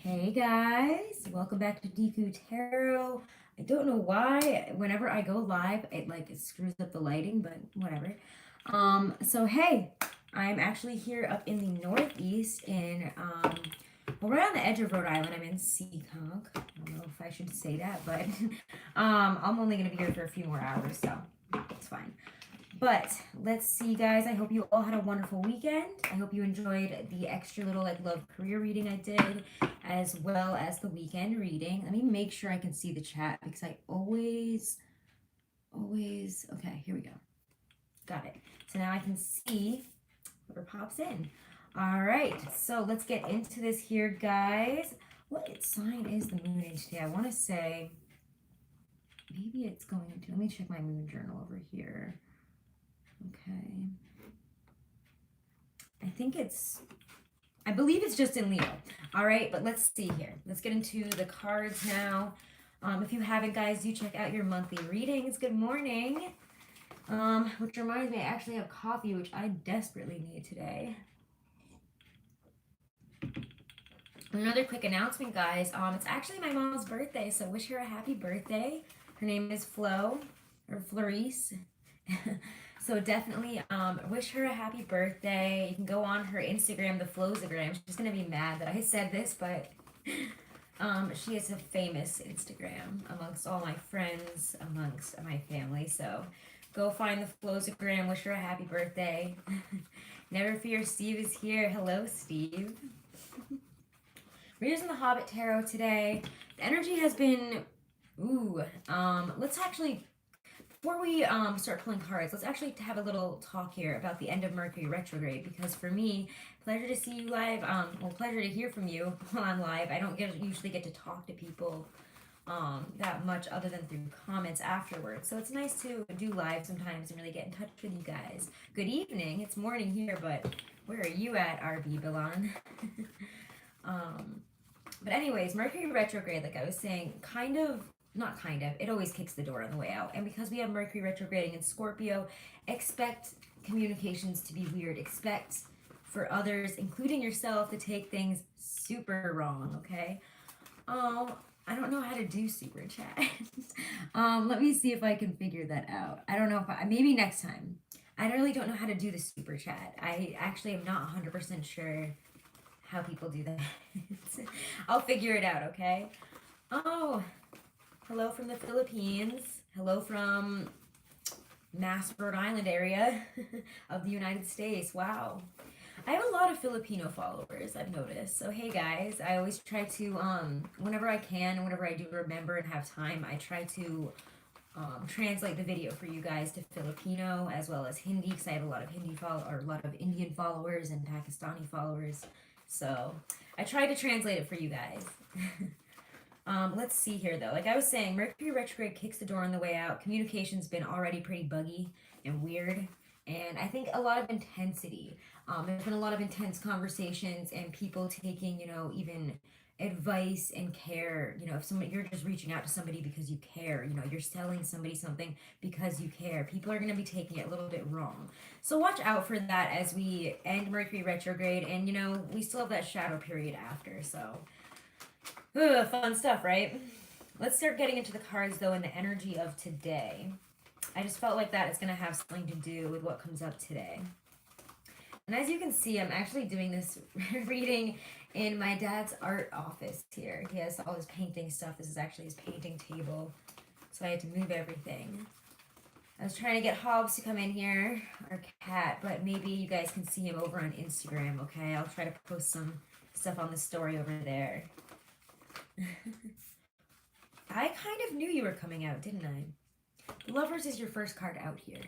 Hey guys, welcome back to Deku Tarot. I don't know why whenever I go live it screws up the lighting, but whatever. So hey, I'm actually here up in the Northeast in well, right on the edge of Rhode Island. I'm in Seekonk. I don't know if I should say that, but I'm only gonna be here for a few more hours, so it's fine. But let's see, guys. I hope you all had a wonderful weekend. I hope you enjoyed the extra little love career reading I did, as well as the weekend reading. Let me make sure I can see the chat because I always. Okay, here we go. Got it. So now I can see whoever pops in. All right, so let's get into this here, guys. What sign is the moon in today? I want to say maybe it's going into. Let me check my moon journal over here. Okay. I believe it's just in Leo. All right, but let's see here. Let's get into the cards now. If you haven't, guys, do check out your monthly readings. Good morning. Which reminds me, I actually have coffee, which I desperately need today. Another quick announcement, guys. It's actually my mom's birthday, so wish her a happy birthday. Her name is Flo, or Florice. So definitely wish her a happy birthday. You can go on her Instagram, the Flozagram. She's going to be mad that I said this, but she is a famous Instagram amongst all my friends, amongst my family. So go find the Flozagram. Wish her a happy birthday. Never fear, Steve is here. Hello, Steve. We're using the Hobbit Tarot today. The energy has been, let's actually, before we start pulling cards, let's actually have a little talk here about the end of Mercury retrograde, because for me, pleasure to see you live, pleasure to hear from you while I'm live. I don't usually get to talk to people that much other than through comments afterwards, so it's nice to do live sometimes and really get in touch with you guys. Good evening, it's morning here, but where are you at, RB Bilan? But anyways, Mercury retrograde, like I was saying, it always kicks the door on the way out. And because we have Mercury retrograding in Scorpio, expect communications to be weird. Expect for others, including yourself, to take things super wrong, okay? I don't know how to do super chat. Let me see if I can figure that out. I don't know if maybe next time. I really don't know how to do the super chat. I actually am not 100% sure how people do that. I'll figure it out, okay? Oh, hello from the Philippines. Hello from Mass, Rhode Island area of the United States. Wow. I have a lot of Filipino followers, I've noticed. So hey guys, I always try to, whenever I can, whenever I do remember and have time, I try to translate the video for you guys to Filipino as well as Hindi, because I have a lot of a lot of Indian followers and Pakistani followers. So I tried to translate it for you guys. Let's see here, though. Like I was saying, Mercury retrograde kicks the door on the way out. Communication's been already pretty buggy and weird. And I think a lot of intensity. There's been a lot of intense conversations and people taking, even advice and care. If you're just reaching out to somebody because you care, you're selling somebody something because you care, people are going to be taking it a little bit wrong. So watch out for that as we end Mercury retrograde, and we still have that shadow period after. So fun stuff, right? Let's start getting into the cards, though, and the energy of today. I just felt like that is going to have something to do with what comes up today. And as you can see, I'm actually doing this reading in my dad's art office here. He has all his painting stuff. This is actually his painting table. So I had to move everything. I was trying to get Hobbs to come in here, our cat, but maybe you guys can see him over on Instagram, okay? I'll try to post some stuff on the story over there. I kind of knew you were coming out, didn't I? Lovers is your first card out here.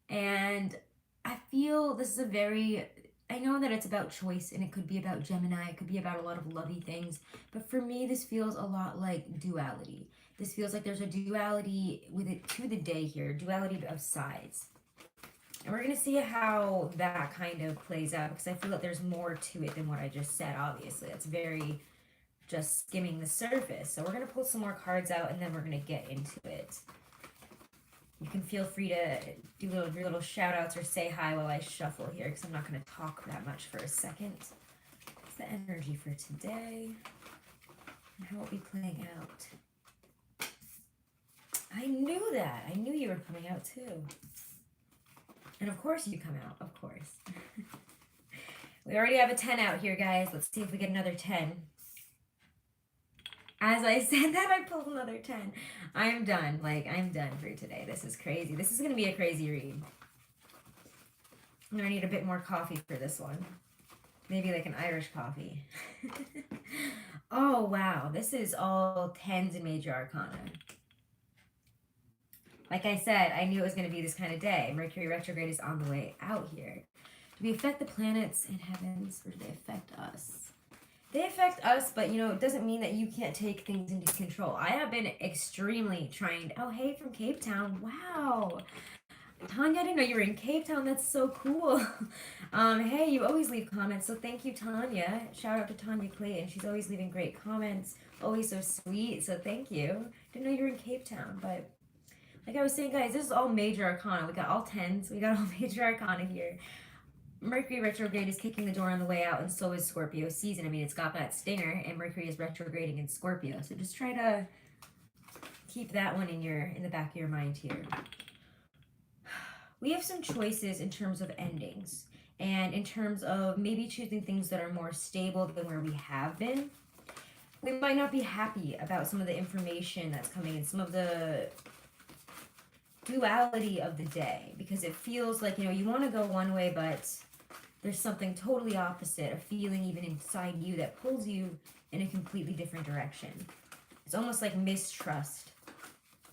And I feel this is I know that it's about choice, and it could be about Gemini, it could be about a lot of lovey things, but for me this feels a lot like duality. This feels like there's a duality with it to the day here, duality of sides. And we're going to see how that kind of plays out, because I feel that there's more to it than what I just said, obviously. It's very just skimming the surface. So we're going to pull some more cards out, and then we're going to get into it. You can feel free to do your little shout outs or say hi while I shuffle here, because I'm not going to talk that much for a second. What's the energy for today? and how it will be playing out. I knew that. I knew you were coming out too. And of course you come out, of course. We already have a 10 out here, guys. Let's see if we get another 10. As I said that, I pulled another 10. I'm done. Like, I'm done for today. This is crazy. This is going to be a crazy read. I'm going to need a bit more coffee for this one. Maybe like an Irish coffee. Oh, wow. This is all 10s in Major Arcana. Like I said, I knew it was going to be this kind of day. Mercury retrograde is on the way out here. Do we affect the planets and heavens, or do they affect us? They affect us, but, you know, it doesn't mean that you can't take things into control. I have been extremely trying. Oh, hey, from Cape Town. Wow. Tanya, I didn't know you were in Cape Town. That's so cool. Hey, you always leave comments, so thank you, Tanya. Shout out to Tanya Clayton. She's always leaving great comments. Always so sweet, so thank you. Didn't know you were in Cape Town, but like I was saying, guys, this is all Major Arcana. We got all 10s. We got all Major Arcana here. Mercury retrograde is kicking the door on the way out, and so is Scorpio season. I mean, it's got that stinger, and Mercury is retrograding in Scorpio. So just try to keep that one in the back of your mind here. We have some choices in terms of endings, and in terms of maybe choosing things that are more stable than where we have been. We might not be happy about some of the information that's coming in, some of the duality of the day, because it feels like, you know, you want to go one way, but there's something totally opposite, a feeling even inside you that pulls you in a completely different direction. It's almost like mistrust.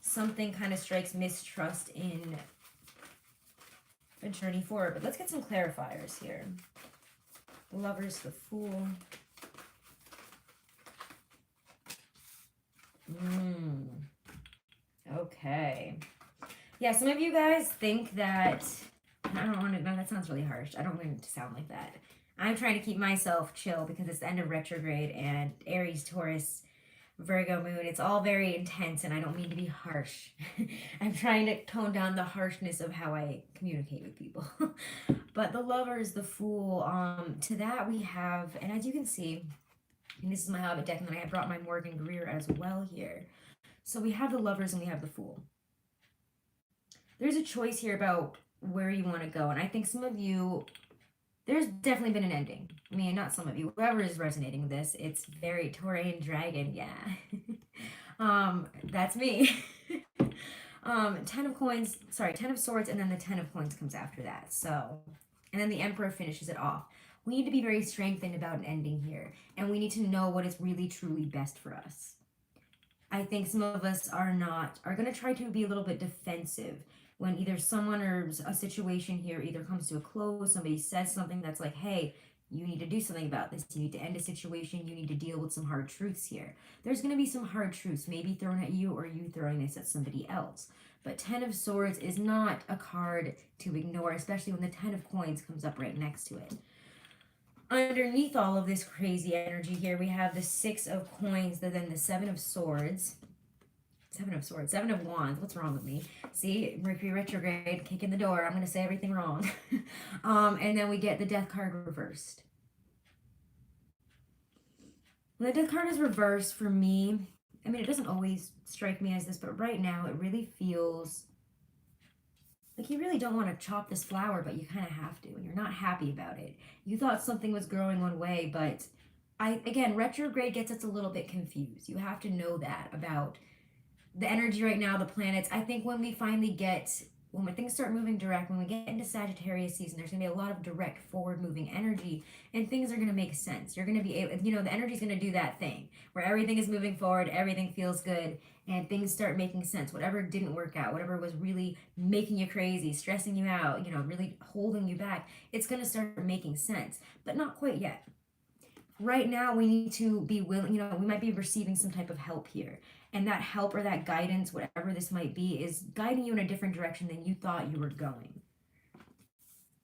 Something kind of strikes mistrust in a journey forward. But let's get some clarifiers here. The Lovers, the Fool. Okay. Yeah, some of you guys think that, I don't want to, no, that sounds really harsh. I don't want it to sound like that. I'm trying to keep myself chill because it's the end of retrograde, and Aries, Taurus, Virgo moon, it's all very intense, and I don't mean to be harsh. I'm trying to tone down the harshness of how I communicate with people. But the Lovers, the Fool, to that we have, and as you can see, and this is my Hobbit deck, and then I brought my Morgan Greer as well here. So we have the Lovers and we have the Fool. There's a choice here about where you want to go, and I think some of you, there's definitely been an ending. I mean, not some of you, whoever is resonating with this, it's very Taurian dragon, yeah. That's me. 10 of coins, sorry, 10 of swords, and then the 10 of coins comes after that. So, and then the Emperor finishes it off. We need to be very strengthened about an ending here, and we need to know what is really, truly best for us. I think some of us are going to try to be a little bit defensive when either someone or a situation here either comes to a close, somebody says something that's like, hey, you need to do something about this. You need to end a situation. You need to deal with some hard truths here. There's going to be some hard truths, maybe thrown at you or you throwing this at somebody else. But 10 of Swords is not a card to ignore, especially when the 10 of Coins comes up right next to it. Underneath all of this crazy energy here, we have the 6 of Coins, then the 7 of Swords. 7 of Swords, 7 of Wands. What's wrong with me? See, Mercury retrograde, kicking the door. I'm going to say everything wrong. And then we get the Death card reversed. When the Death card is reversed, for me, I mean, it doesn't always strike me as this, but right now it really feels like you really don't want to chop this flower, but you kind of have to, and you're not happy about it. You thought something was growing one way, but again, retrograde gets us a little bit confused. You have to know that about the energy right now, the planets. I think when we finally when things start moving direct, when we get into Sagittarius season, there's going to be a lot of direct forward moving energy, and things are going to make sense. You're going to be able, the energy's going to do that thing where everything is moving forward, everything feels good, and things start making sense. Whatever didn't work out, whatever was really making you crazy, stressing you out, really holding you back, it's going to start making sense, but not quite yet. Right now, we need to be willing, we might be receiving some type of help here. And that help or that guidance, whatever this might be, is guiding you in a different direction than you thought you were going.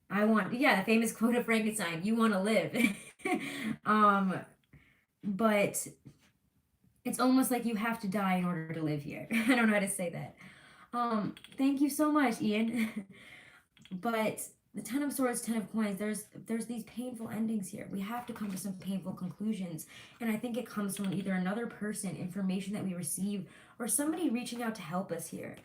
The famous quote of Frankenstein, you want to live. But it's almost like you have to die in order to live here. I don't know how to say that. Thank you so much, Ian. But The Ten of Swords, Ten of Coins, there's these painful endings here. We have to come to some painful conclusions. And I think it comes from either another person, information that we receive, or somebody reaching out to help us here.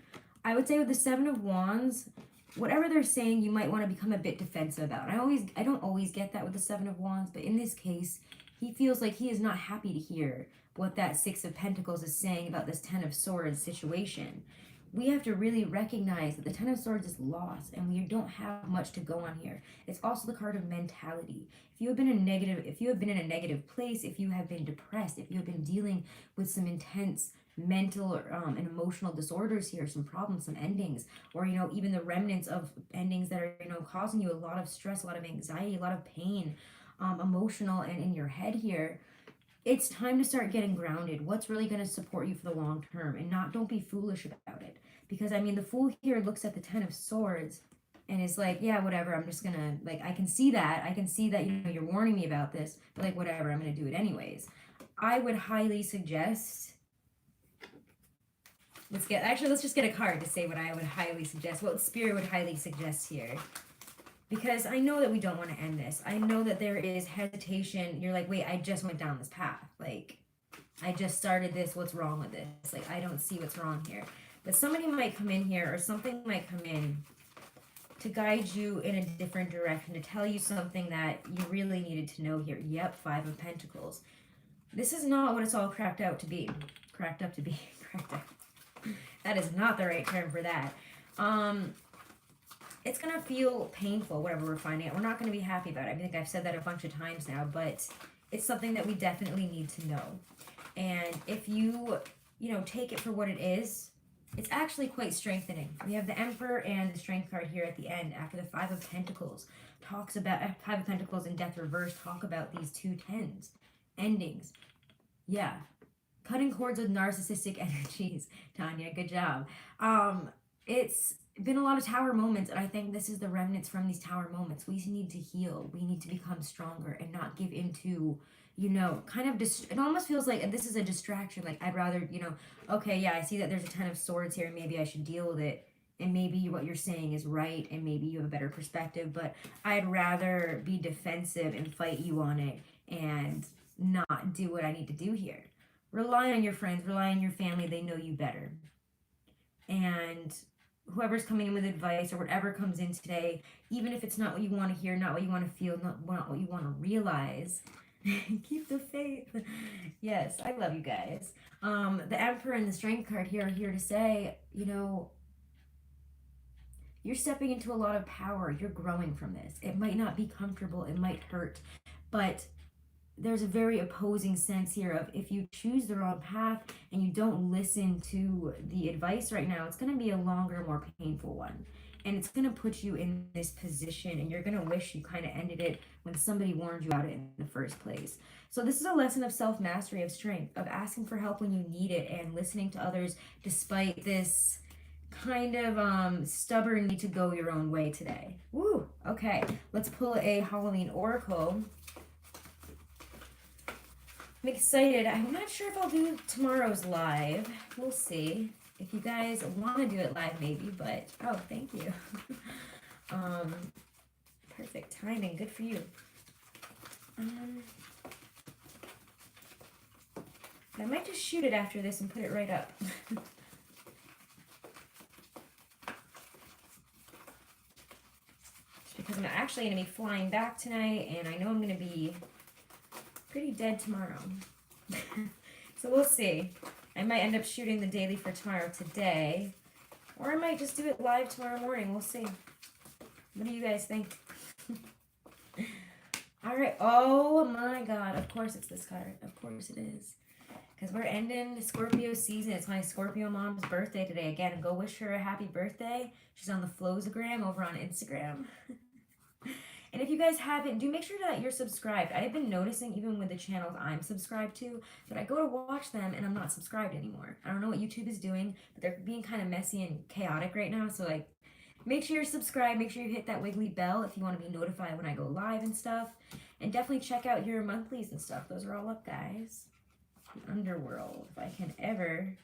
I would say with the Seven of Wands, whatever they're saying, you might want to become a bit defensive about. I don't always get that with the Seven of Wands, but in this case, he feels like he is not happy to hear what that Six of Pentacles is saying about this Ten of Swords situation. We have to really recognize that the Ten of Swords is lost and we don't have much to go on here. It's also the card of mentality. If you have been in a negative place, if you have been depressed, if you have been dealing with some intense mental and emotional disorders here, some problems, some endings, or even the remnants of endings that are causing you a lot of stress, a lot of anxiety, a lot of pain, emotional and in your head here, it's time to start getting grounded. What's really going to support you for the long term, and don't be foolish about it. Because the Fool here looks at the Ten of Swords and is like, yeah, whatever, I'm just gonna, like, I can see that you're warning me about this, but like, whatever, I'm gonna do it anyways. I would highly suggest, let's just get a card to say what I would highly suggest, what Spirit would highly suggest here. Because I know that we don't want to end this. I know that there is hesitation. You're like, wait, I just went down this path. Like, I just started this. What's wrong with this? Like, I don't see what's wrong here. But somebody might come in here, or something might come in to guide you in a different direction, to tell you something that you really needed to know here. Yep, Five of Pentacles. This is not what it's all cracked up to be. Cracked up. That is not the right term for that. It's going to feel painful, whatever we're finding out. We're not going to be happy about it. I think I've said that a bunch of times now, but it's something that we definitely need to know. And if you take it for what it is, it's actually quite strengthening. We have the Emperor and the Strength card here at the end after the Five of Pentacles. Talks about Five of Pentacles in Death Reverse, talk about these two tens. Endings. Yeah. Cutting cords with narcissistic energies. Tanya, good job. It's been a lot of tower moments, and I think this is the remnants from these tower moments. We need to heal. We need to become stronger and not give into, it almost feels like this is a distraction. Like, I'd rather, okay, yeah, I see that there's a Ten of Swords here. Maybe I should deal with it. And maybe what you're saying is right, and maybe you have a better perspective, but I'd rather be defensive and fight you on it and not do what I need to do here. Rely on your friends, rely on your family. They know you better. And whoever's coming in with advice or whatever comes in today, even if it's not what you want to hear, not what you want to feel, not what you want to realize, keep the faith. Yes, I love you guys. The Emperor and the Strength card here are here to say, you're stepping into a lot of power. You're growing from this. It might not be comfortable. It might hurt. But there's a very opposing sense here of if you choose the wrong path and you don't listen to the advice right now, it's going to be a longer, more painful one. And it's going to put you in this position, and you're going to wish you kind of ended it when somebody warned you about it in the first place. So this is a lesson of self-mastery, of strength, of asking for help when you need it and listening to others despite this kind of stubborn need to go your own way today. Woo! Okay, let's pull a Halloween Oracle. I'm excited. I'm not sure if I'll do tomorrow's live. We'll see. If you guys want to do it live, maybe, but oh, thank you. Perfect timing. Good for you. I might just shoot it after this and put it right up. Just because I'm actually going to be flying back tonight, and I know I'm going to be pretty dead tomorrow. So we'll see. I might end up shooting the daily for tomorrow today, or I might just do it live tomorrow morning. We'll see. What do you guys think? All right. Oh my God. Of course it's this card. Of course it is. Because we're ending the Scorpio season. It's my Scorpio mom's birthday today. Again, go wish her a happy birthday. She's on the Flozagram over on Instagram. And if you guys haven't, do make sure that you're subscribed. I've been noticing, even with the channels I'm subscribed to, that I go to watch them and I'm not subscribed anymore. I don't know what YouTube is doing, but they're being kind of messy and chaotic right now. So, like, make sure you're subscribed. Make sure you hit that wiggly bell if you want to be notified when I go live and stuff. And definitely check out your monthlies and stuff. Those are all up, guys. The Underworld, if I can ever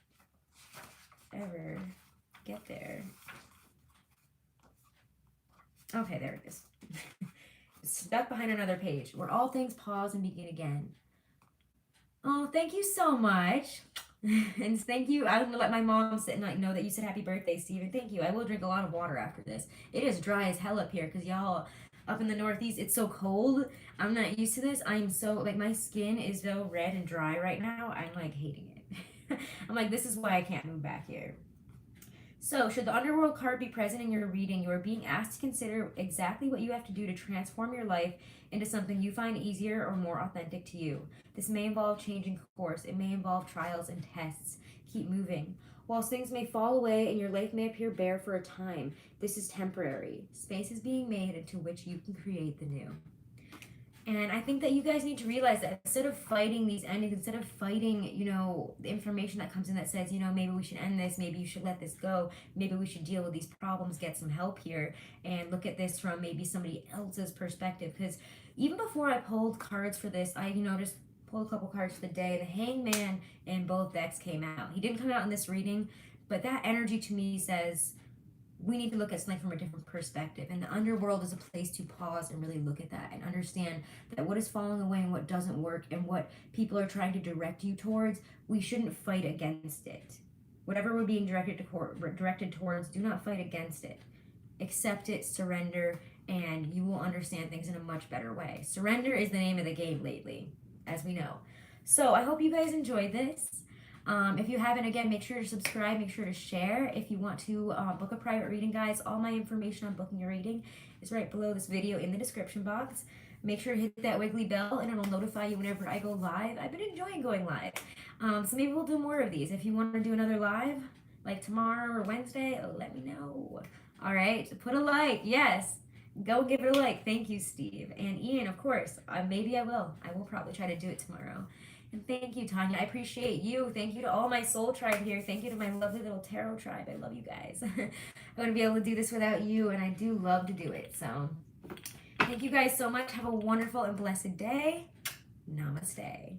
get there. Okay, there it is. Stuck behind another page. Where all things pause and begin again. Oh, thank you so much. And thank you. I'm gonna let my mom sit and like know that you said happy birthday, Steven. Thank you. I will drink a lot of water after this. It is dry as hell up here because y'all up in the Northeast, it's so cold. I'm not used to this. I'm so like my skin is so red and dry right now. I'm like hating it. I'm like, this is why I can't move back here. So, should the underworld card be present in your reading, you are being asked to consider exactly what you have to do to transform your life into something you find easier or more authentic to you. This may involve changing course, it may involve trials and tests. Keep moving. Whilst things may fall away and your life may appear bare for a time, this is temporary. Space is being made into which you can create the new. And I think that you guys need to realize that instead of fighting these endings, instead of fighting, the information that comes in that says, maybe we should end this, maybe you should let this go, maybe we should deal with these problems, get some help here, and look at this from maybe somebody else's perspective. Because even before I pulled cards for this, I, just pulled a couple cards for the day. The Hangman and both decks came out. He didn't come out in this reading, but that energy to me says, we need to look at something from a different perspective. And the underworld is a place to pause and really look at that and understand that what is falling away and what doesn't work and what people are trying to direct you towards, we shouldn't fight against it. Whatever we're being directed towards, do not fight against it. Accept it, surrender, and you will understand things in a much better way. Surrender is the name of the game lately, as we know. So I hope you guys enjoyed this. If you haven't, again, make sure to subscribe, make sure to share. If you want to book a private reading, guys, all my information on booking a reading is right below this video in the description box. Make sure to hit that wiggly bell and it'll notify you whenever I go live. I've been enjoying going live. So maybe we'll do more of these. If you want to do another live, like tomorrow or Wednesday, let me know. All right, put a like. Yes, go give it a like. Thank you, Steve. And Ian, of course, maybe I will. I will probably try to do it tomorrow. And thank you, Tanya. I appreciate you. Thank you to all my soul tribe here. Thank you to my lovely little tarot tribe. I love you guys. I wouldn't be able to do this without you, and I do love to do it. So thank you guys so much. Have a wonderful and blessed day. Namaste.